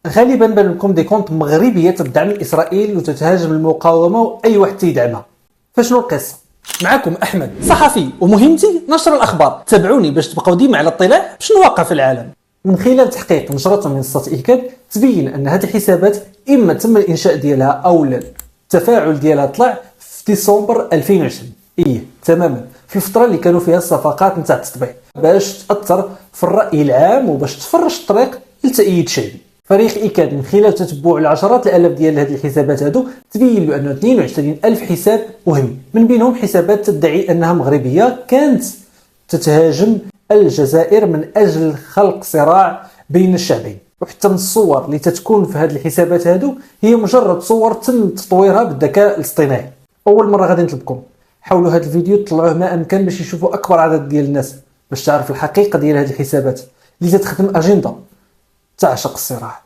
غالبا بان لكم دي كونت مغربيه تدعم اسرائيل وتتهاجم المقاومه واي واحد تيدعمها. فشنو القصه؟ معكم احمد، صحفي ومهمتي نشر الاخبار. تابعوني باش تبقاو ديما على اطلاع بشنو واقع في العالم. من خلال تحقيق نشرته منصه إيكاد تبين ان هذه الحسابات اما تم الانشاء ديالها او التفاعل ديالها طلع في ديسمبر 2020. تماما في الفتره اللي كانوا فيها الصفقات نتاع التطبيع باش تاثر في الراي العام وباش تفرش الطريق للتأييد الشعبي. فريق إيكاد من خلال تتبع العشرات الالاف ديال هذه الحسابات هادو تبين له انه 22 الف حساب وهمي، من بينهم حسابات تدعي انها مغربيه كانت تتهاجم الجزائر من اجل خلق صراع بين الشعبين. وحتى من الصور اللي تتكون في هذه الحسابات هادو هي مجرد صور تم تطويرها بالذكاء الاصطناعي. اول مره غادي نطلبكم حاولوا هذا الفيديو تطلعوه ما امكن باش يشوفوا اكبر عدد ديال الناس باش تعرف الحقيقه ديال هذه الحسابات اللي تخدم اجنده تعشق الصراع.